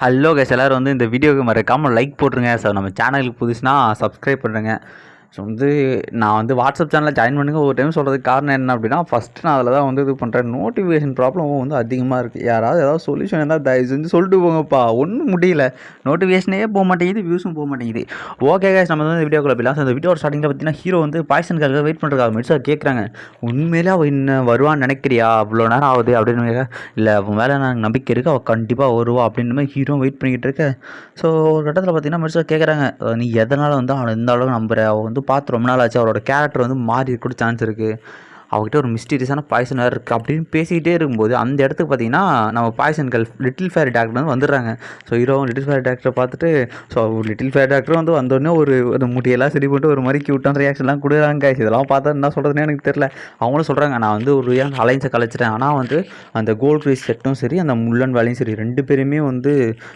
Hello guys, எல்லோரும் வந்து இந்த வீடியோவுக்கு மறக்காமல் லைக் போட்டுருங்க. சார் நம்ம சேனலுக்கு புதுசுனா சப்ஸ்கிரைப் பண்ணுறேங்க. ஸோ வந்து நான் வந்து வாட்ஸ்அப் சேனலில் ஜாயின் பண்ணுங்க ஒரு டைம் சொல்கிறதுக்கு காரணம் என்ன அப்படின்னா, ஃபஸ்ட்டு நான் அதில் தான் வந்து இது பண்ணுறேன். நோட்டிஃபிகேஷன் ப்ராப்ளம் வந்து அதிகமாக இருக்குது. யாராவது ஏதாவது சொல்யூஷன் இருந்தால் தயவு செஞ்சு சொல்லிட்டு போங்கப்பா. ஒன்றும் முடியல, நோட்டிஃபிகேஷனே போக மாட்டேங்குது, வியூஸும் போக மாட்டேங்குது. ஓகே கைஸ், நம்ம வந்து இந்த வீடியோக்குள்ள போயிடலாம். இந்த வீடியோ ஸ்டார்டிங்கில் பார்த்தீங்கன்னா ஹீரோ வந்து பாய்சனுக்காக வெயிட் பண்ணுறதுக்காக மெடிசா கேட்குறாங்க. உண்மையிலே அவள் இன்னும் வருவான்னு நினைக்கிறியா? அவ்வளோ நேரம் ஆகுது அப்படின்னு. இல்லை, அவன் மேலே எனக்கு நம்பிக்கை இருக்குது, அவள் கண்டிப்பாக வருவா அப்படின்னு மாதிரி ஹீரோ வெயிட் பண்ணிக்கிட்டு இருக்க. ஸோ ஒரு கட்டத்தில் பார்த்தீங்கன்னா மெடிசா கேட்குறாங்க, நீ எதனால் வந்து அவனை இந்த அளவுக்கு நம்புற? அவள் வந்து பார்த்து ரொம்ப நாள் ஆச்சு, அவரோட கேரக்டர் வந்து மாறி கூட சான்ஸ் இருக்குது, அவகிட்ட ஒரு மிஸ்டீரியஸான பாய்சன் வேறு இருக்குது அப்படின்னு பேசிக்கிட்டே இருக்கும்போது அந்த இடத்துக்கு பார்த்தீங்கன்னா நம்ம பாய்சன்கள் லிட்டில் ஃபேரி டாக்டர் வந்து வந்துடுறாங்க. ஸோ ஹீரோ லிட்டில் ஃபேரி டாக்டரை பார்த்துட்டு, ஸோ லிட்டில் ஃபேரி டாக்டர் வந்து வந்தோடனே ஒரு முட்டியெல்லாம் சரி பண்ணிட்டு ஒரு மாதிரி க்யூட்டான ரியாக்ஷன்லாம் கொடுக்குறாங்க. இதெல்லாம் பார்த்தா என்ன சொல்கிறதுனே எனக்கு தெரியல. அவங்களும் சொல்கிறாங்க, நான் வந்து ஒரு அலைன்ஸை கலைச்சிட்டேன், ஆனால் வந்து அந்த கோல்ட் ரீஸ் செட்டும் சரி, அந்த முள்ளன் வேலையும் சரி, ரெண்டு பேருமே வந்து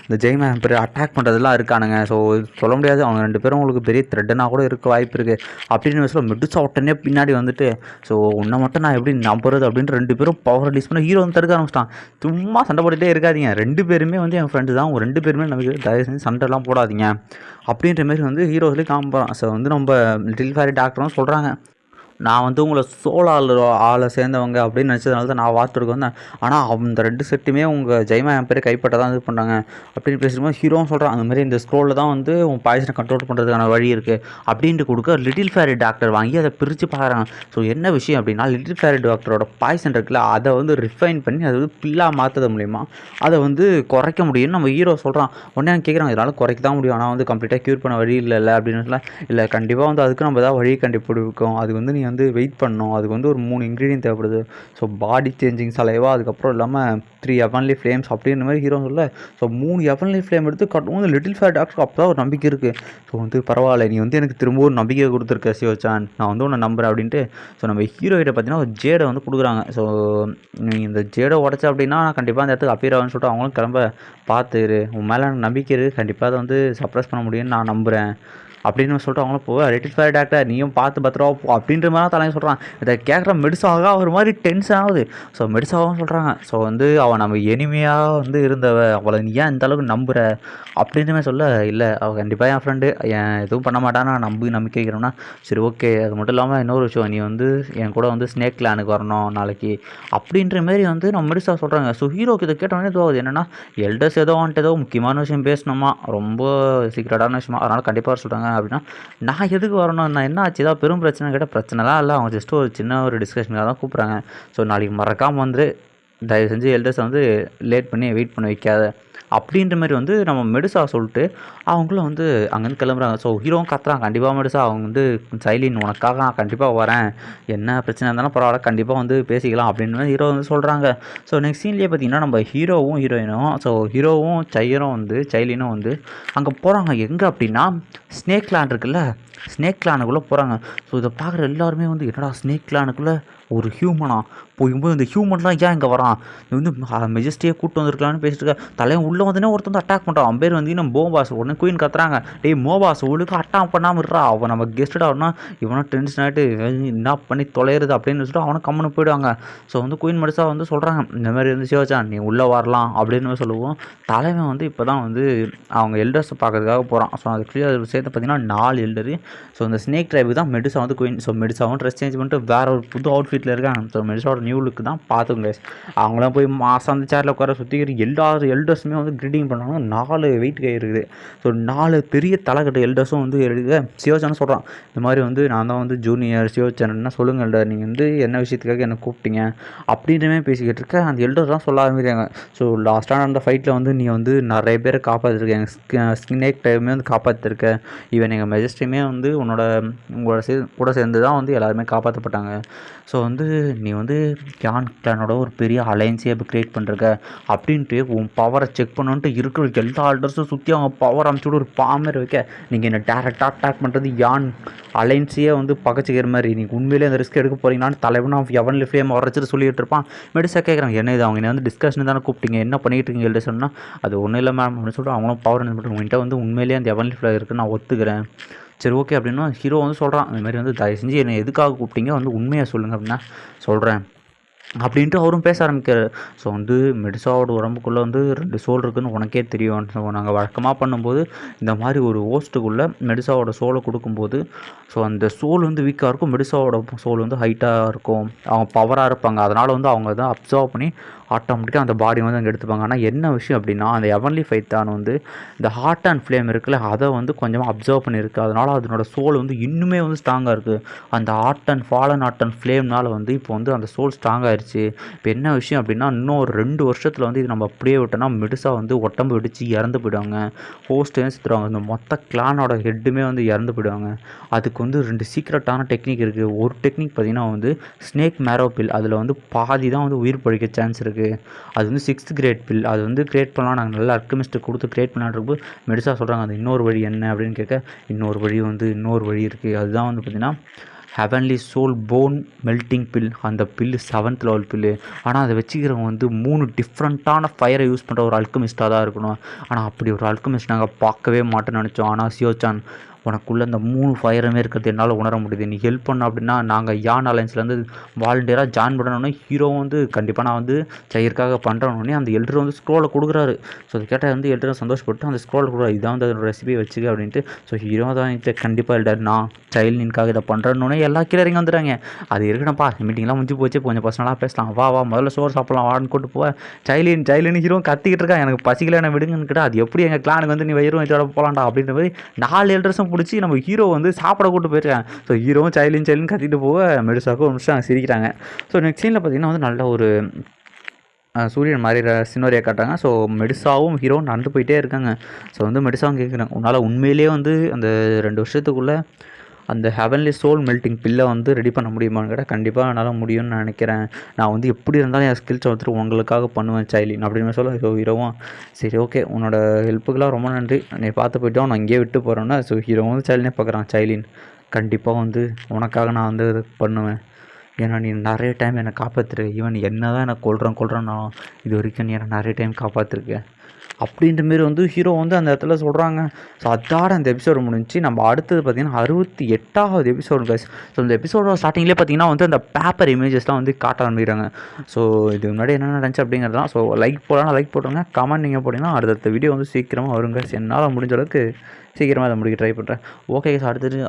இந்த ஜெய்மா எம்பர் அட்டாக் பண்ணுறதுலாம் இருக்கானுங்க. ஸோ சொல்ல முடியாது, அவங்க ரெண்டு பேரும் உங்களுக்கு பெரிய த்ரெட்டனாக கூட இருக்க வாய்ப்பு இருக்குது அப்படின்னு சொல்ல மெடிசா உடனே பின்னாடி வந்துட்டு, ஸோ உன்னை மட்டும் நான் எப்படி நம்புறது அப்படின்ட்டு ரெண்டு பேரும் பவர் ரிலீஸ் பண்ண ஹீரோ வந்து தடுக்க ஆரம்பிச்சிட்டான். சும்மா சண்டை போட்டுகிட்டே இருக்காதிங்க, ரெண்டு பேருமே வந்து என் ஃப்ரெண்டு தான், அவங்க ரெண்டு பேருமே நமக்கு தயவு செஞ்சு சண்டைலாம் போடாதீங்க அப்படின்ற மாதிரி வந்து ஹீரோ சொல்லி காமிப்பான். ஸோ வந்து நம்ம லிட்டில் ஃபேரி டாக்டரும் சொல்கிறாங்க, நான் வந்து உங்களை ஆளை சேர்ந்தவங்க அப்படின்னு நினச்சதுனால தான் நான் வார்த்தைக்கு வந்தேன், ஆனால் அந்த ரெண்டு செட்டுமே உங்கள் ஜெய்மா என் பேர் கைப்பட்ட தான் இது பண்ணுறாங்க அப்படின்னு பேசும்போது ஹீரோவும் சொல்கிறான், அந்த மாதிரி இந்த ஸ்க்ரோலில் தான் வந்து உன் பாய்சனை கண்ட்ரோல் பண்ணுறதுக்கான வழி இருக்குது அப்படின்ட்டு கொடுக்க லிட்டில் ஃபேரி டாக்டர் வாங்கி அதை பிரித்து பார்க்குறாங்க. ஸோ என்ன விஷயம் அப்படின்னா, லிட்டில் ஃபேரி டாக்டரோட பாய்சன் இருக்குல்ல, அதை வந்து ரிஃபைன் பண்ணி அதை வந்து பில்லாக மாற்றுறது மூலிமா அதை வந்து குறைக்க முடியும்னு நம்ம ஹீரோ சொல்கிறான். உடனே கேட்குறாங்க, இதனால் குறைக்க தான் முடியும், ஆனால் வந்து கம்ப்ளீட்டாக க்யூர் பண்ண வழி இல்லை அப்படின்னு சொல்ல, இல்லை கண்டிப்பாக வந்து அதுக்கு நம்ம ஏதாவது வழி கண்டுபிடிக்கும், அது வந்து நீ வந்து வெயிட் பண்ணணும், அதுக்கு வந்து ஒரு 3 இன்க்ரீடியன்ட் தேவைப்படுது. ஸோ பாடி சேஞ்சிங் சலைவா, அதுக்கப்புறம் இல்லாமல் 3 எவன்லி ஃப்ளேம்ஸ் அப்படின்ற மாதிரி ஹீரோ சொல்ல, ஸோ 3 எவன்லி ஃப்ளேம் எடுத்து கட்டும் லிட்டில் ஃபேர் டாக்டருக்கு அப்போ தான் ஒரு நம்பிக்கை இருக்குது. ஸோ வந்து பரவாயில்ல, நீ வந்து எனக்கு திரும்ப ஒரு நம்பிக்கை கொடுத்துருக்க சியோச்சான், நான் வந்து உன்னை நம்புகிறேன் அப்படின்ட்டு. ஸோ நம்ம ஹீரோகிட்ட பார்த்தீங்கன்னா ஒரு ஜேடை வந்து கொடுக்குறாங்க. ஸோ நீ இந்த ஜேடை உடச்ச அப்படின்னா நான் கண்டிப்பாக அந்த இடத்துக்கு அப்பீர் ஆகுன்னு சொல்லிட்டு அவங்களும் கிளம்ப, பார்த்துரு, உன் மேலே எனக்கு நம்பிக்கை இருக்குது, கண்டிப்பாக அதை வந்து சப்ரஸ் பண்ண முடியும்னு நான் நம்புகிறேன் அப்படின்னு சொல்லிட்டு அவங்களும் போவ, லிட்டில் ஃபேரி டாக்டர் நீயும் பார்த்து பத்திரமா போ அப்படின்ற மாதிரி தான் தலையை சொல்கிறான். இதை கேட்குற மெடிசாவாக ஒரு மாதிரி டென்ஷன் ஆகுது. ஸோ மெடிசாவும் சொல்கிறாங்க, ஸோ வந்து அவன் நம்ம எனிமையாக வந்து இருந்தவ, அவளை நீ ஏன் இந்த அளவுக்கு நம்புகிற அப்படின்னுமே சொல்ல, இல்லை அவள் கண்டிப்பாக என் ஃப்ரெண்டு, என் எதுவும் பண்ண மாட்டான்னு நான் நம்பிக்கை வைக்கிறோம்னா, சரி ஓகே, அது மட்டும் இல்லாமல் இன்னொரு விஷயம், நீ வந்து என் கூட வந்து ஸ்னேக் கிளானுக்கு வரணும் நாளைக்கு அப்படின்ற மாரி வந்து நம்ம மெடிசா சொல்கிறாங்க. ஸோ ஹீரோக்கு இதை கேட்டோடனே இதுவாகுது, என்னென்னா எல்டர்ஸ் ஏதோ வந்துட்டு ஏதோ முக்கியமான விஷயம் பேசணுமா, ரொம்ப சீக்ரெட்டான விஷயமா, அதனால் கண்டிப்பாக சொல்கிறாங்க அப்படின்னா, நான் எதுக்கு வரணும், நான் என்ன ஆச்சு, ஏதாவது பெரும் பிரச்சனை கேட்டால் பிரச்சனைலாம் இல்லை, அவங்க ஜஸ்ட் ஒரு சின்ன ஒரு டிஸ்கஷனுக்காக தான் கூப்பிட்றாங்க. ஸோ நாளைக்கு மறக்காமல் வந்து தயவு செஞ்சு எல்டர்ஸை வந்து லேட் பண்ணி வெயிட் பண்ண வைக்காத அப்படின்ற மாதிரி வந்து நம்ம மெடிசா சொல்லிட்டு அவங்களும் வந்து அங்கேருந்து கிளம்புறாங்க. ஸோ ஹீரோவும் கத்துறான், கண்டிப்பாக மெடிசா, அவங்க வந்து சைலின் உனக்காக நான் கண்டிப்பாக வரேன், என்ன பிரச்சனை இருந்தாலும் பரவாயில்ல, கண்டிப்பாக வந்து பேசிக்கலாம் அப்படின்னு ஹீரோ வந்து சொல்கிறாங்க. ஸோ நெக்ஸ்ட் சீன்லேயே பார்த்தீங்கன்னா நம்ம ஹீரோவும் ஹீரோயினும், ஸோ ஹீரோவும் சைலினும் வந்து அங்கே போகிறாங்க. எங்கே அப்படின்னா ஸ்னேக் கிளான் இருக்குல்ல, ஸ்னேக் கிளானுக்குள்ளே போகிறாங்க. ஸோ இதை பார்க்குற எல்லாருமே வந்து என்னடா ஸ்னேக் கிளானுக்குள்ளே ஒரு ஹியூமனா போகும்போது இந்த ஹியூமன்லாம் ஏன் இங்கே வரான், இது வந்து மெஜஸ்டியே கூப்பிட்டு வந்துருக்கலான்னு பேசிட்டு இருக்க, தலைவன் உள்ளே வந்தோடனே ஒருத்தர் வந்து அட்டாக் பண்ணுறான். அவன் பேர் வந்து இன்னும் மோபாஸ். உடனே குயின் கத்துறாங்க, டேய் மோபாஸ் ஒழுங்காக அட்டாக் பண்ணாமல் இருறா, அவன் நம்ம கெஸ்டட் ஆகணும்னா இவனா டென்ஷன் ஆகிட்டு என்ன பண்ணி தொலைகிறது அப்படின்னு சொல்லிட்டு அவனை கம்மனு போயிடுவாங்க. ஸோ வந்து குயின் மெடிசா வந்து சொல்கிறாங்க, இந்த மாதிரி வந்து சிவச்சான் நீ உள்ளே வரலாம் அப்படின்னு சொல்லுவோம். தலைவன் வந்து இப்போ தான் வந்து அவங்க எல்டர்ஸை பார்க்கறதுக்காக போகிறான். ஸோ அதுக்கு சேர்த்து பார்த்தீங்கன்னா 4 எல்டரு. ஸோ இந்த ஸ்னேக் ட்ரைபுக்கு தான் மெடிசா வந்து குயின். ஸோ மெடிசாவும் ட்ரெஸ் சேஞ்ச் பண்ணிட்டு வேறு ஒரு புது அவுட்ஃபிட்டில் இருக்காங்க. ஸோ மெடிசாவோட நியூ லுக்கு தான் பார்த்துங்க. அவங்களாம் போய் மாதம் அந்த சேரில் உட்கார சுற்றிக்கிற எல்லா எல்டர்ஸுமே வந்து க்ரீட்டிங் பண்ணுறாங்க. 4 வெயிட் கை இருக்குது. ஸோ 4 பெரிய தலைக்கட்டு எல்டர்ஸும் வந்து எடுக்க சிவச்சான் சொல்கிறான், இந்த மாதிரி வந்து நான் தான் வந்து ஜூனியர் சிவச்சான், சொல்லுங்கள் எல்டர், நீங்கள் வந்து என்ன விஷயத்துக்காக என்னை கூப்பிட்டீங்க அப்படின்றமே பேசிக்கிட்டு இருக்க. அந்த எல்டர் தான் சொல்ல ஆரம்பிக்கிறாங்க, ஸோ லாஸ்ட்டான அந்த ஃபைட்டில் வந்து நீ வந்து நிறைய பேரை காப்பாற்றிருக்க, எங்கள் ஸ்னேக் டைமே வந்து காப்பாற்றிருக்க, ஈவன் எங்கள் மெஜஸ்டியுமே வந்து உங்களோட கூட சேர்ந்து தான் வந்து எல்லாருமே காப்பாற்றப்பட்டாங்க. ஸோ வந்து நீ வந்து யான் கிளானோட ஒரு பெரிய அலைன்ஸே இப்போ க்ரியேட் பண்ணுறக்க அப்படின்ட்டு உன் பவரை செக் பண்ணணுன்ட்டு இருக்கிற எல்லா ஆல்டர்ஸும் சுற்றி அவங்க பவர் அமைச்சோட ஒரு பாமர் வைக்க, நீங்கள் என்ன டேரெக்டாக அட்டாக் பண்ணுறது யான் அலைன்ஸையே வந்து பகச்சிக்கிற மாதிரி, நீங்கள் உண்மையிலே அந்த ரிஸ்க் எடுக்க போகிறீங்களான்னு தலைவன் அவன் எவன் ஃப்ளேம் உரைச்சிட்டு சொல்லிட்டு இருப்பான். மெடிசா கேட்குறாங்க, என்ன இது அவங்க வந்து டிஸ்கஷன் தானே கூப்பிட்டீங்க, என்ன பண்ணிகிட்டு இருக்கீங்க எழுத சொன்னால், அது ஒன்றும் இல்லை மேம் அப்படின்னு சொல்லிட்டு அவங்களும் பவர் பண்ணிட்டு உங்கள்கிட்ட வந்து உண்மையிலேயே அந்த எவன் ஃப்ளேம் இருக்குன்னு நான் ஒத்துக்கிறேன். சரி ஓகே அப்படின்னா ஹீரோ வந்து சொல்கிறான், இந்த மாதிரி வந்து தயவு செஞ்சு என்னை எதுக்காக கூப்பிட்டீங்க வந்து உண்மையாக சொல்லுங்கள் அப்படின்னா, சொல்கிறேன் அப்படின்ட்டு அவரும் பேச ஆரம்பிக்கிறாரு. ஸோ வந்து மெடிசாவோட உடம்புக்குள்ளே வந்து 2 சோல் இருக்குதுன்னு உனக்கே தெரியும். ஸோ நாங்கள் வழக்கமாக பண்ணும்போது இந்த மாதிரி ஒரு ஹோஸ்ட்டுக்குள்ளே மெடிசாவோட சோலை கொடுக்கும்போது ஸோ அந்த சோல் வந்து வீக்காக இருக்கும், மெடிசாவோட சோல் வந்து ஹைட்டாக இருக்கும், அவங்க பவராக இருப்பாங்க. அதனால் வந்து அவங்க தான் அப்சர்வ் பண்ணி ஆட்டோமேட்டிக்காக அந்த பாடி வந்து அங்கே எடுத்துப்பாங்க. ஆனால் என்ன விஷயம் அப்படின்னா அந்த ஹெவன்லி பைத்தான் வந்து இந்த ஹார்ட் அண்ட் ஃப்ளேம் இருக்குல்ல அதை வந்து கொஞ்சமாக அப்சர்வ் பண்ணியிருக்கு. அதனால் அதனோட சோல் வந்து இன்னுமே வந்து ஸ்ட்ராங்காக இருக்குது. அந்த ஃபாலன் ஹார்ட் அண்ட் ஃப்ளேம்னால் வந்து இப்போ வந்து அந்த சோல் ஸ்ட்ராங்காக ஆயிடுச்சு. இப்போ என்ன விஷயம் அப்படின்னா இன்னும் ஒரு 2 வருஷத்தில் வந்து இது நம்ம அப்படியே விட்டோம்னா மெடிசா வந்து உடம்பு வெடிச்சு இறந்து போயிடுவாங்க, ஹோஸ்ட்டையும் செத்துருவாங்க, இந்த மொத்த கிளானோட ஹெட்டுமே வந்து இறந்து போயிடுவாங்க. அதுக்கு வந்து 2 சீக்ரெட்டான டெக்னிக் இருக்குது. ஒரு டெக்னிக் பார்த்திங்கன்னா வந்து ஸ்னேக் மேரோ பில், அதில் வந்து பாதி தான் வந்து உயிர் பழிக்க சான்ஸ் இருக்குது. அது வந்து 6th கிரேட் பில், அது வந்து கிரியேட் பண்ணலாம். நாங்கள் நல்ல அல்கெமிஸ்ட்டு கொடுத்து கிரியேட் பண்ணலான்றப்போ மெடிசா சொல்கிறாங்க அது இன்னொரு வழி என்ன அப்படின்னு கேட்க, இன்னொரு வழி இருக்குது. அதுதான் வந்து பார்த்திங்கன்னா heavenly soul bone melting pill. அந்த பில்லு 7th லெவல் பில்லு. ஆனால் அதை வச்சுக்கிறவங்க வந்து 3 டிஃப்ரெண்ட்டான ஃபயரை யூஸ் பண்ணுற ஒரு அல்கெமிஸ்ட்டாக தான் இருக்கணும். ஆனால் அப்படி ஒரு அல்கெமிஸ்ட் நாங்கள் பார்க்கவே மாட்டோம்னு நினச்சோம். ஆனால் சியோசான் உனக்குள்ளே இந்த 3 ஃபயருமே இருக்கிறது என்னால் உணர முடியுது, நீ ஹெல்ப் பண்ண அப்படின்னா நாங்கள் யான் அலைன்ஸ்லேருந்து வாலண்டியராக ஜாயின் பண்ணணுன்னே ஹீரோ வந்து கண்டிப்பாக நான் வந்து ஜெயிற்காக பண்ணுறோன்னே அந்த எல்டர் வந்து ஸ்க்ரோலை கொடுக்குறாரு. ஸோ அது கேட்டால் வந்து எல்டரை சந்தோஷப்பட்டு அந்த ஸ்க்ரோலை கொடுக்குறாரு, இதான் வந்து அதோட ரெசிபியை வச்சுக்க அப்படின்ட்டு. ஸோ ஹீரோ தான் கண்டிப்பாக எல்டர் நான் சைல்டின்காக இதை பண்ணுறேன்னொன்னே எல்லா கீழே வந்துடுறாங்க. அது இருக்கணும்ப்பா, மீட்டிங்லாம் முடிஞ்சு போச்சு, கொஞ்சம் பர்சனலாக பேசலாம், வா முதல்ல சோறு சாப்பிட்லாம் வான்னு கூட்டு போவேன். சைலின் ஹீரோ கத்திக்கிட்டு இருக்கா, எனக்கு பசிக்கல என்ன விடுங்கன்னு கேட்டால் அது எப்படி எங்கள் கிளானுக்கு வந்து நீ வயிறும் இதோட போகலான்டா அப்படின்ற மாதிரி 4 எல்டர்ஸும் பிடிச்சி நம்ம ஹீரோ வந்து சாப்பிட கூட்டு போயிருக்காங்க. ஸோ ஹீரோவும் சைலின் கத்திட்டு போக மெடிசாக்கும் ஒரு நிமிஷம் சிரிக்கிறாங்க. ஸோ நெக்ஸ்ட் சீனில் பார்த்தீங்கன்னா வந்து நல்ல ஒரு சூரியன் மாதிரி சினோரியா காட்டாங்க. ஸோ மெடிசாவும் ஹீரோவும் நடந்து போயிட்டே இருக்காங்க. ஸோ வந்து மெடிசாவும் கேட்குறாங்க, உன்னால் உண்மையிலேயே வந்து அந்த 2 வருஷத்துக்குள்ளே அந்த ஹெவன்லி சோல் மெல்ட்டிங் பில்லை வந்து ரெடி பண்ண முடியுமான்னு கேட்டால் கண்டிப்பாக என்னால் முடியும்னு நான் நினைக்கிறேன். நான் வந்து எப்படி இருந்தாலும் என் ஸ்கில்ஸை வந்துட்டு உங்களுக்காக பண்ணுவேன் சைலின் அப்படின்னு சொல்ல. ஸோ ஹீரோவும் சரி ஓகே உன்னோட ஹெல்ப்புக்கெலாம் ரொம்ப நன்றி, நீ பார்த்து போய்ட்டோம், நான் இங்கேயே விட்டு போகிறேன்னா. ஸோ ஹீரோ வந்து சைலினே பார்க்குறான், சைலின் கண்டிப்பாக வந்து உனக்காக நான் வந்து இது பண்ணுவேன், ஏன்னா நீ நிறைய டைம் என்னை காப்பாற்றிருக்க, ஈவன் என்ன தான் என்னை கொல்றேன் நான் இது வரைக்கும் நீ என்னை நிறைய டைம் காப்பாற்றிருக்கேன் அப்படின்ற மாரி வந்து ஹீரோ வந்து அந்த இடத்துல சொல்கிறாங்க. ஸோ அதோட அந்த எபிசோடு முடிஞ்சு நம்ம அடுத்தது பார்த்திங்கன்னா 68வது எபிசோடு கைஸ். ஸோ இந்த எபிசோட ஸ்டார்டிங்லேயே பார்த்திங்கன்னா வந்து அந்த பேப்பர் இமேஜஸ்லாம் வந்து காட்ட ஆரம்பிக்கிறாங்க. ஸோ இது முன்னாடி என்ன நடந்துச்சு அப்படிங்கிறதுலாம். ஸோ லைக் போடுங்க, கமெண்ட் நீங்கள் போட்டிங்கன்னா அடுத்த வீடியோ வந்து சீக்கிரமாக வருங்க. என்னால் முடிஞ்ச அளவுக்கு சீக்கிரமாக அதை முடிக்க ட்ரை பண்ணுறேன். ஓகே ஸோ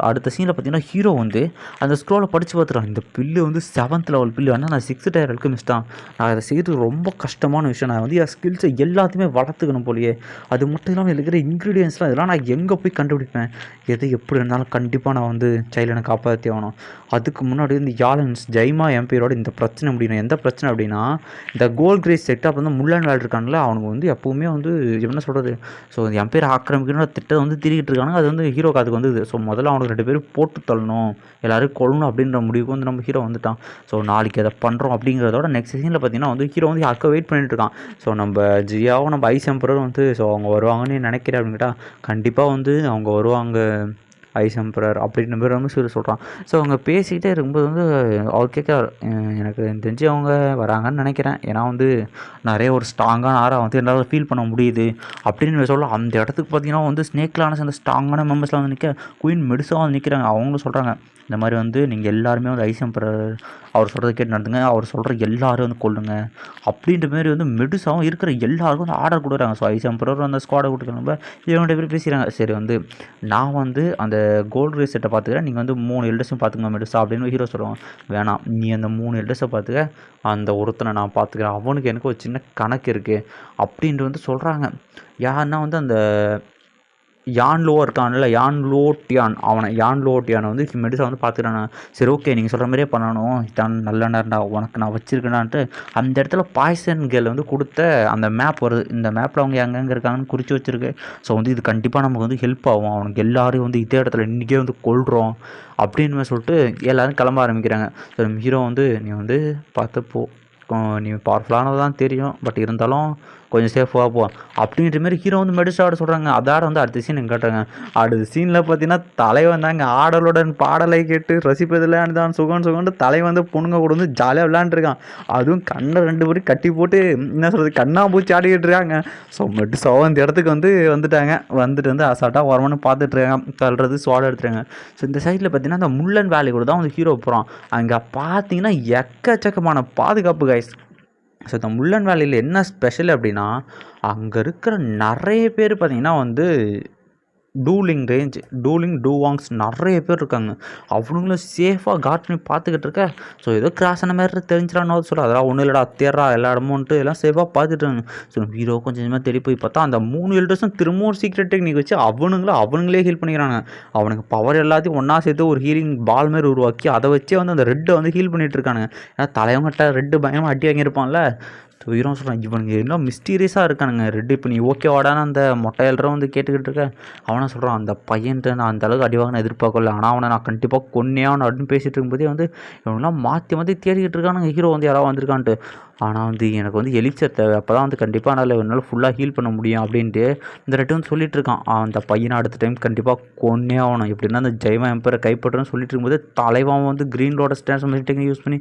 அடுத்த சீனில் பார்த்தீங்கன்னா ஹீரோ வந்து அந்த ஸ்க்ரோலை படித்து பார்த்துறான், இந்த பில்லு வந்து 7th லெவல் பில்லு, ஆனால் நான் 6th டயர் அல்கெமிஸ்ட் தான், நான் அதை செய்கிறது ரொம்ப கஷ்டமான விஷயம், நான் வந்து என் ஸ்கில்ஸை எல்லாத்தையுமே வளர்த்துக்கணும் போலியே, அது மட்டும் இல்லாமல் இருக்கிற இன்க்ரீடியன்ஸ்லாம் இதெல்லாம் நான் எங்கே போய் கண்டுபிடிப்பேன், எது எப்படி இருந்தாலும் கண்டிப்பாக நான் வந்து சைல்டனை காப்பாற்றி ஆகணும். அதுக்கு முன்னாடி இந்த யாலன்ஸ் ஜெய்மா எம்பையரோட இந்த பிரச்சனை முடியணும். எந்த பிரச்சனை அப்படின்னா இந்த கோல்ட் கிரேஸ் செட்டப் வந்து முள்ளன் விளையாடுருக்காங்களே அவனுக்கு வந்து எப்போவுமே வந்து என்ன சொல்கிறது, ஸோ எம்பையர் ஆக்கிரமிக்கணும்னு திட்டம் வந்து திரிகிட்டு இருக்காங்க. அது வந்து ஹீரோக்கு அதுக்கு வந்து ஸோ முதல்ல அவனுக்கு 2 பேரும் போட்டு தள்ளணும், எல்லோரும் கொள்ளணும் அப்படின்ற முடிவுக்கு வந்து நம்ம ஹீரோ வந்துட்டான். ஸோ நாளைக்கு அதை பண்ணுறோம் அப்படிங்கிறதோட நெக்ஸ்ட் சீனில் பார்த்தீங்கன்னா வந்து ஹீரோ வந்து யாருக்கோ வெயிட் பண்ணிட்டு இருக்கான். ஸோ நம்ம ஜியாவும் நம்ம ஐஸ் எம்பரரும் வந்து ஸோ அவங்க வருவாங்கன்னு நினைக்கிறேன் அப்படின்னு கேட்டால் கண்டிப்பாக வந்து அவங்க வருவாங்க ஐஸ் எம்பரர் அப்படின்ற மாதிரி வந்து சொல்கிறான். ஸோ அவங்க பேசிக்கிட்டே இருக்கும்போது வந்து அவர் கேட்க எனக்கு தெரிஞ்சு அவங்க வராங்கன்னு நினைக்கிறேன், ஏன்னா வந்து நிறைய ஒரு ஸ்ட்ராங்கான ஆராக வந்து என்னால் ஃபீல் பண்ண முடியுது அப்படின்னு சொல்ல. அந்த இடத்துக்கு பார்த்தீங்கன்னா வந்து ஸ்னேக்லான சேர்ந்த ஸ்ட்ராங்கான மெம்பர்ஸ்லாம் வந்து நிற்க குயின் மெடிஸாக வந்து நிற்கிறாங்க. அவங்களும் சொல்கிறாங்க இந்த மாதிரி வந்து நீங்கள் எல்லாருமே வந்து ஐஸ் எம்பரர் அவர் சொல்கிறத கேட்டு நடந்துங்க, அவர் சொல்கிற எல்லாரும் வந்து கொள்ளுங்க அப்படின்ற மாரி வந்து மெடிஸாவும் இருக்கிற எல்லாருக்கும் வந்து ஆர்டர் கொடுக்குறாங்க. ஸோ ஐஸ் எம்பரர் அந்த ஸ்குவாடை கொடுத்துருக்காங்க. இவங்க பேர் பேசுகிறாங்க, சரி வந்து நான் வந்து அந்த கோல்டு ரேஸ் செட்டை பார்த்துக்கிறேன், நீங்கள் வந்து 3 எல்டர்ஸும் பார்த்துக்கங்க மெடிஸா அப்படின்னு ஹீரோ சொல்லுவாங்க. வேணாம் நீ அந்த 3 எல்டர்ஸை பார்த்துக்க, அந்த ஒருத்தனை நான் பார்த்துக்கிறேன், அவனுக்கு எனக்கு ஒரு சின்ன கணக்கு இருக்குது அப்படின்ட்டு வந்து சொல்கிறாங்க. யாருன்னா வந்து அந்த யான்லோ இருக்கான்ல, யான்லோட்டியானை வந்து மெடிசா வந்து பார்த்துக்கிறான். சரி ஓகே நீங்கள் சொல்கிற மாதிரியே பண்ணணும், தான் நல்ல நேரம்டா உனக்கு நான் வச்சுருக்கேனான்ட்டு அந்த இடத்துல பாய்சன் கேர்ள் வந்து கொடுத்த அந்த மேப் வருது. இந்த மேப்பில் அவங்க எங்கெங்கே இருக்காங்கன்னு குறித்து வச்சுருக்கு. ஸோ வந்து இது கண்டிப்பாக நமக்கு வந்து ஹெல்ப் ஆகும், அவனுக்கு எல்லோரும் வந்து இதே இடத்துல இன்றைக்கே வந்து கொள்கிறோம் அப்படின்னு சொல்லிட்டு எல்லோரும் கிளம்ப ஆரம்பிக்கிறாங்க. ஸோ ஹீரோ வந்து நீ வந்து பார்த்து போ, நீ பவர்ஃபுல்லானது தான் தெரியும், பட் இருந்தாலும் கொஞ்சம் சேஃபாக போ அப்படின்ற மாதிரி ஹீரோ வந்து மெடிசா ஆட சொல்கிறாங்க. அதாட வந்து அடுத்த சீன் காட்டுறாங்க. அடுத்த சீனில் பார்த்தீங்கன்னா தலைவன் தாங்க ஆடலுடன் பாடலை கேட்டு ரசிப்பதில் தான் சுகம் சுகம்னு தலைவன் வந்து பொண்ணுங்க கூட வந்து ஜாலியாக விளையாண்டுருக்கான். அதுவும் கண்ணை 2 பேரும் கட்டி போட்டு என்ன சொல்கிறது கண்ணாம்பூச்சி ஆடிக்கிட்டு இருக்காங்க. ஸோ மெடிசாவும் அந்த இடத்துக்கு வந்துட்டாங்க. வந்துட்டு வந்து அசால்ட்டாக வரவன்னு பார்த்துட்ருக்காங்க. தள்ளுறது ஸ்வாட் எடுத்துருக்காங்க. ஸோ இந்த சைடில் பார்த்தீங்கன்னா அந்த முள்ளன் வேலி கூட தான் வந்து ஹீரோ போகிறான். அங்கே பார்த்தீங்கன்னா எக்கச்சக்கமான பாதுகாப்பு கைஸ். ஸோ இந்த முள்ளன் வேலியில் என்ன ஸ்பெஷல் அப்படின்னா அங்கே இருக்கிற நிறைய பேர் பார்த்திங்கன்னா வந்து டூலிங் ரேஞ்ச் டூவாங்ஸ் நிறைய பேர் இருக்காங்க. அவனுங்களும் சேஃபாக காட் பண்ணி பார்த்துக்கிட்டு இருக்க. ஸோ ஏதோ கிராஸ் ஆன மாதிரி தெரிஞ்சிடான்னு சொல்ல அதெல்லாம் ஒன்றும் இல்லைடா தேர்றா எல்லா இடமும்ட்டு எல்லாம் சேஃபாக பார்த்துட்டாங்க. ஸோ ஹீரோ கொஞ்சம் கொஞ்சமாக தேடி போய் பார்த்தா அந்த 3 எல்டர்ஸும் திரும்பவும் சீக்ரெட் டெக்னிக் வச்சு அவனுங்களே ஹீல் பண்ணிக்கிறாங்க. அவனுக்கு பவர் எல்லாத்தையும் ஒன்றா சேர்த்து ஒரு ஹீலிங் பால் மாதிரி உருவாக்கி அதை வச்சே வந்து அந்த ரெட்டை வந்து ஹீல் பண்ணிகிட்டு இருக்கானுங்க. ஏன்னா தலைவங்கிட்ட ரெட்டு பயங்கரமாக அடி வாங்கியிருப்பான்ல. ஸோ ஹீரோ சொல்கிறான் இவனுங்க எல்லாம் மிஸ்டீரியஸாக இருக்கானுங்க. ரெட்டு இப்போ நீ ஓகே வாடான்னு அந்த மொட்டையல்ற வந்து கேட்டுக்கிட்டு இருக்க. அவனை சொல்கிறான் அந்த பையன்ட்டு நான் அந்த அளவுக்கு அடிவாக நான் எதிர்பார்க்கல. ஆனால் அவனை நான் கண்டிப்பாக கொன்னே அவனை அப்படின்னு பேசிகிட்டு இருக்கும்போதே வந்து இவங்கெல்லாம் மாற்றி தேடிக்கிட்டு இருக்கானுங்க ஹீரோ வந்து யாராவது வந்திருக்கான்ட்டு. ஆனால் வந்து எனக்கு வந்து எலிக்சர் தேவை அப்போ தான் வந்து கண்டிப்பாக என்னால் ஃபுல்லாக ஹீல் பண்ண முடியும் அப்படின்ட்டு இந்த ரெட்டு வந்து சொல்லிட்டு இருக்கான். அந்த பையனை அடுத்த டைம் கண்டிப்பாக கொன்னே ஆகணும் எப்படின்னா அந்த ஜெய்மா எம்பரை கைப்பற்றுன்னு சொல்லிட்டு இருக்கும்போது தலைவன் வந்து க்ரீனோட ஸ்டான்ஸ் டெக்னிக் யூஸ் பண்ணி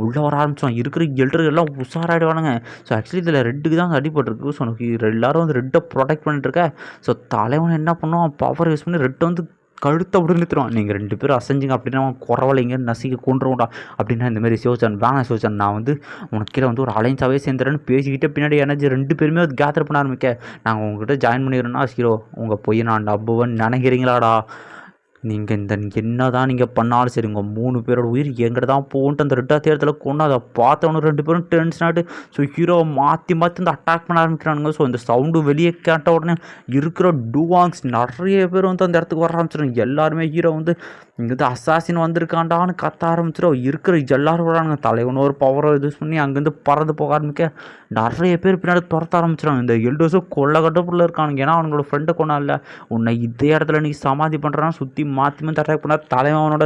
உள்ளே வர ஆரம்பிச்சான். இருக்கிற எல்டர் எல்லாம் உஷாராயிடுவானுங்க. ஸோ ஆக்சுவலி இதில் ரெட்டுக்கு தான் அடிபட்டிருக்கு. ஸோ எல்லோரும் வந்து ரெட்டை ப்ரொடெக்ட் பண்ணிட்டு இருக்க. ஸோ தலைவன் என்ன பண்ணுவான் பவர் யூஸ் பண்ணி ரெட்டை வந்து கழுத்தை அப்படி நிறுத்துருவான். நீங்கள் 2 பேரும் அசைஞ்சிங்க அப்படின்னா அவன் குறவலைங்க நசிக்க கொண்டுருவான்டா அப்படின்னா இந்தமாரி சிவச்சான் வேணாம் சிவச்சான் நான் வந்து உனக்கு கீழே வந்து ஒரு அலைன்ஸாகவே சேர்ந்துறேன்னு பேசிக்கிட்டே பின்னாடி எனர்ஜி 2 பேருமே வந்து கேதர் பண்ண ஆரம்பிக்க நாங்கள் உங்ககிட்ட ஜாயின் பண்ணிடுறோன்னா ஹீரோ உங்கள் போய் நான் நம்புவேன்னு நினைக்கிறீங்களாடா. நீங்கள் என்ன தான் நீங்கள் பண்ணாலும் சரி உங்கள் 3 பேரோட உயிர் எங்கிட்ட தான் போன்ட்டு அந்த 2வது தேர்தலில் கொண்டு அதை பார்த்தவனு 2 பேரும் டென்ஷன் ஆகிட்டு ஸோ ஹீரோவை மாற்றி அந்த அட்டாக் பண்ண ஆரம்பிக்கிறானுங்க. ஸோ இந்த சவுண்டு வெளியே கேட்ட உடனே இருக்கிற டூவாங்ஸ் நிறைய பேர் வந்து அந்த இடத்துக்கு வர ஆரம்பிச்சிடும். எல்லாருமே ஹீரோ வந்து இங்கே வந்து அசாசின் வந்திருக்காண்டான்னு கத்த ஆரம்பிச்சிடும். இருக்கிற எல்லாரும் வரானுங்க. தலைவன் ஒரு பவரை யூஸ் பண்ணி அங்கேருந்து பறந்து போக ஆரம்பிக்க நிறைய பேர் பின்னாடி துரத்த ஆரம்பிச்சிடும். இந்த எல்டர்ஸும் கொள்ள கட்டப்புள்ள இருக்கானுங்க. ஏன்னா அவங்களோட ஃப்ரெண்டை கொண்டா இல்லை உன்னை இதே இடத்துல நீ சமாதி பண்ணுறான்னு சுற்றி மாற்றி அட்டாக் பண்ணால் தலைவன் அவனோட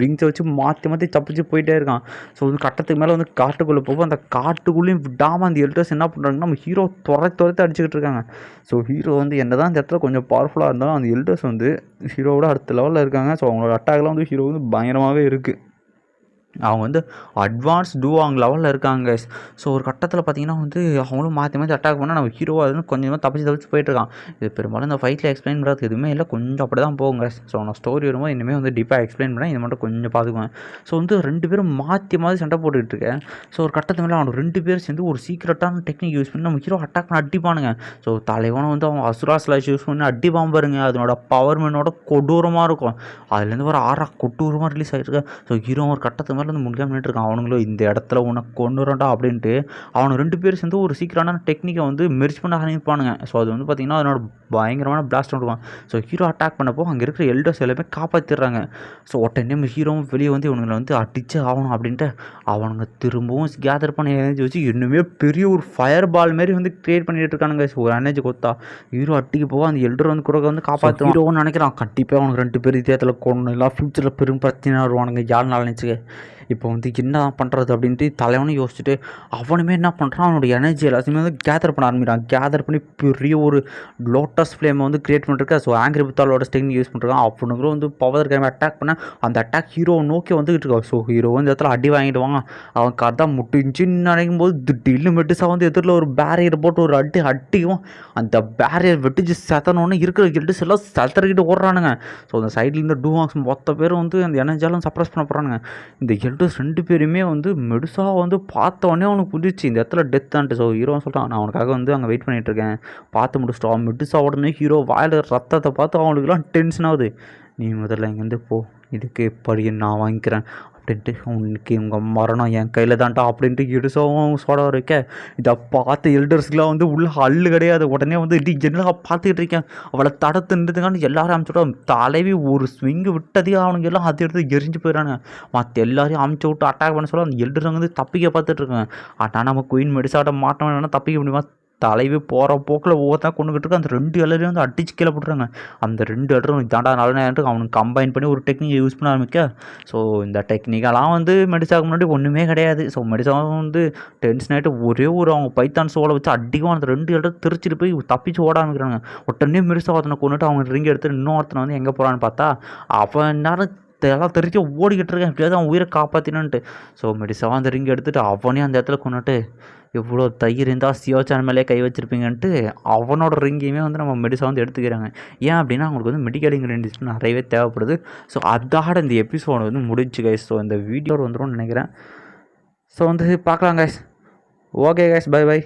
விங்ஸை வச்சு மாற்றி தப்பிச்சு போயிட்டே இருக்கான். ஸோ வந்து கட்டத்துக்கு மேலே வந்து காட்டுக்குள்ளே போகும். அந்த காட்டுக்குள்ளேயும் விடாமல் அந்த எல்டர்ஸ் என்ன பண்ணுறாங்கன்னா நம்ம ஹீரோ துரத்து அடிச்சுக்கிட்டு இருக்காங்க. ஸோ ஹீரோ வந்து என்ன தான் இந்த இடத்துல கொஞ்சம் பவர்ஃபுல்லாக இருந்தாலும் அந்த எல்டர்ஸ் வந்து ஹீரோவோட அடுத்த லெவலில் இருக்காங்க. ஸோ அவங்களோட அட்டாக்லாம் வந்து ஹீரோ வந்து பயங்கரமாகவே இருக்குது. அவங்க வந்து அட்வான்ஸ் டூவாங் லெவலில் இருக்காங்க. ஸோ ஒரு கட்டத்தில் பார்த்திங்கன்னா வந்து அவங்களும் மாற்றி அட்டாக் பண்ணால் நம்ம ஹீரோவாக இருந்து கொஞ்சமாக தப்பிச்சு போயிட்டுருக்கான். இது பெரும்பாலும் இந்த ஃபைட்டில் எக்ஸ்பிளைன் பண்ணுறது எதுவுமே இல்லை. கொஞ்சம் அப்படி தான் போகுங்க. ஸோ நான் ஸ்டோரி வரும்போது இனிமேல் வந்து டீப்பாக எக்ஸ்பிளைன் பண்ணேன். இது மட்டும் கொஞ்சம் பார்த்துக்குவேன். ஸோ வந்து 2 பேரும் மாற்றி சண்டை போட்டுக்கிட்டு இருக்கேன். ஸோ ஒரு கட்டத்து மேலே அவங்க 2 பேர் சேர்ந்து ஒரு சீக்ரெட்டான டெக்னிக் யூஸ் பண்ணி நம்ம ஹீரோ அட்டாக் பண்ண அடிப்பானுங்க. ஸோ தலைவனை வந்து அவங்க அசுரா ஸ்லாஷ் யூஸ் பண்ணி அடிப்பான் பாருங்க. அதனோட பவர்மேனோட கொடூரமாக இருக்கும். அதுலேருந்து ஒரு ஆறா கொடூரமாக ரிலீஸ் ஆகிருக்கு. ஸோ ஹீரோ ஒரு கட்டத்து மேலே வந்து முடிக்காம இருக்கான். அவனுங்களும் இந்த இடத்துல உனக்கு கொண்டு வரண்டா அப்படின்ட்டு அவனு 2 பேர் சேர்ந்து ஒரு சீக்கிரமான டெக்னிக்கை வந்து மெர்ஜ் பண்ண ஆரம்பிப்பானுங்க. ஸோ அது வந்து பார்த்திங்கன்னா அதனோட பயங்கரமான பிளாஸ்ட் இருக்கும். ஸோ ஹீரோ அட்டாக் பண்ணப்போ அங்கே இருக்கிற எல்டர்ஸ் எல்லாமே காப்பாற்றிடுறாங்க. ஸோ உடனே ஹீரோவும் வெளியே வந்து இவனுங்களை வந்து அடிச்சு ஆகணும் அப்படின்ட்டு அவனுங்க திரும்பவும் கேதர் பண்ணி எனர்ஜி வச்சு இன்னுமே பெரிய ஒரு ஃபயர் பால் மாரி வந்து கிரியேட் பண்ணிட்டு இருக்கானுங்க. ஸோ ஒரு எனர்ஜி கொத்தா ஹீரோ அட்டிக்கு போக அந்த எல்டர் வந்து கூட வந்து காப்பாற்று ஹீரோன்னு நினைக்கிறான். கண்டிப்பாக அவனுக்கு 2 பேர் இதயத்தில் கொண்டு எல்லாம் ஃப்யூச்சரில் பெரும் பிரச்சனை வருவானுங்க. யார் நாள் நினச்சிக்க இப்போ வந்து என்ன பண்ணுறது அப்படின்ட்டு தலைவனும் யோசிச்சுட்டு அவனுமே என்ன பண்ணுறான் அவனோட எனர்ஜி எல்லாத்தையுமே வந்து கேதர் பண்ண ஆரம்பிக்கிறான். கேதர் பண்ணி பெரிய ஒரு லோட்டஸ் ஃப்ளேமை வந்து கிரியேட் பண்ணிருக்க. ஸோ ஆங்கிரி புத்தாலோட டெக்னிக் யூஸ் பண்ணுறான். அவனுங்களும் வந்து பவர் கைமை அட்டாக் பண்ண அந்த அட்டாக் ஹீரோவை நோக்கி வந்துகிட்டு இருக்கான். ஸோ ஹீரோ வந்து இடத்துல அடி வாங்கிடுவாங்க. அவன் கதை முட்டிஞ்சின்னு நினைக்கும் போது திடீர்னு மெட்டிஸாக வந்து எதிரில் ஒரு பேரியர் போட்டு ஒரு அடிக்கும். அந்த பேரியர் வெட்டிச்சு செத்தனோன்னு இருக்கிற எல்டர்ஸ் எல்லாம் செத்தறிக்கிட்டு ஓடுறானுங்க. ஸோ அந்த சைடில் இந்த டூவாங்ஸ் மொத்த பேரும் வந்து அந்த எனர்ஜியெல்லாம் சப்ரஸ் பண்ண போகிறானுங்க. இந்த எல்டர்ஸ் 2 பேருமே வந்து மெடுசாக வந்து பார்த்தோன்னே அவனுக்கு புதிச்சு இந்த இடத்துல டெத்தான்ட்டு. ஸோ ஹீரோ சொல்கிறான் நான் அவனுக்காக வந்து அங்கே வெயிட் பண்ணிகிட்டு இருக்கேன் பார்த்து முடிச்சிட்டோம். மெடுசா உடனே ஹீரோ வாயில் ரத்தத்தை பார்த்து அவனுக்குலாம் டென்ஷன் ஆகுது. நீ முதல்ல இங்கேருந்து போ இதுக்கு எப்படி நான் வாங்கிக்கிறேன் அப்படின்ட்டு உனக்கு உங்கள் மரணம் என் கையில் தான்ட்டா அப்படின்ட்டு இடுசாவும் சோட வைக்க இதை பார்த்து எல்டர்ஸ்க்குலாம் வந்து உள்ள அள்ளு கிடையாது. உடனே வந்து என்னடா பார்த்துக்கிட்டு இருக்கேன் அவளை தடுத்துன்றதுக்கான எல்லாரும் அமுச்சுட்டோம். தலைவி ஒரு ஸ்விங்கு விட்டதே அவனுங்க எல்லாம் அதை எடுத்து எரிஞ்சு போயிடறாங்க. மற்ற எல்லாரையும் அமுச்சு விட்டு அட்டாக் பண்ண சொல்ல அந்த எல்டர் வந்து தப்பிக்க பார்த்துட்டு இருக்கேன். ஆனால் நம்ம குயின் மெடிசாட்ட மாட்டோம் வேணால் தப்பிக்க முடியுமா தலைவி போகிற போக்கில் ஒவ்வொருத்தா கொண்டுக்கிட்டு இருக்கு. அந்த 2 எல்லரையும் வந்து அடிச்சு கீழே போட்டுறாங்க. அந்த 2 எல்லரும் இதாண்டா நல்ல அவனுக்கு கம்பைன் பண்ணி ஒரு டெக்னிக் யூஸ் பண்ண ஆரம்பிக்க. ஸோ இந்த டெக்னிக்கெல்லாம் வந்து மெடிசாவுக்கு முன்னாடி ஒன்றுமே கிடையாது. ஸோ மெடிசாவும் வந்து டென்ஷன் ஆகிட்டு ஒரே ஒரு அவங்க பைத்தான் சோலை வச்சு அடிக்கும் அந்த 2 எல்லரும் திருச்சிட்டு போய் தப்பிச்சு ஓட ஆரம்பிக்கிறாங்க. உடனே மெடிசா ஒருத்தனை கொண்டுட்டு அவங்க ரிங் எடுத்து இன்னொருத்தனை வந்து எங்கே போகிறான்னு பார்த்தா அவன் நேரம் எல்லாம் தெரிஞ்சு ஓடிக்கிட்டு இருக்கேன் எப்படியாவது அவன் உயிரை காப்பாற்றினான்ட்டு. ஸோ மெடிசாவும் அந்த ரிங் எடுத்துகிட்டு அவனையும் அந்த இடத்துல கொண்டுட்டு இவ்வளோ தைரியம் இருந்தால் சியோச்சான் மேலே கை வச்சுருப்பீங்கன்ட்டு அவனோட ரிங்கையுமே வந்து நம்ம மெடிசா வந்து எடுத்துக்கிறாங்க. ஏன் அப்படின்னா அவங்களுக்கு வந்து மெடிக்கல் இன்க்ரீடியன்ஸ் நிறையவே தேவைப்படுது. ஸோ அதோட இந்த எபிசோடு வந்து முடிச்சு கைஸ். ஸோ இந்த வீடியோ வந்துடும் நினைக்கிறேன். ஸோ வந்து பார்க்கலாம் guys. Okay guys, bye by.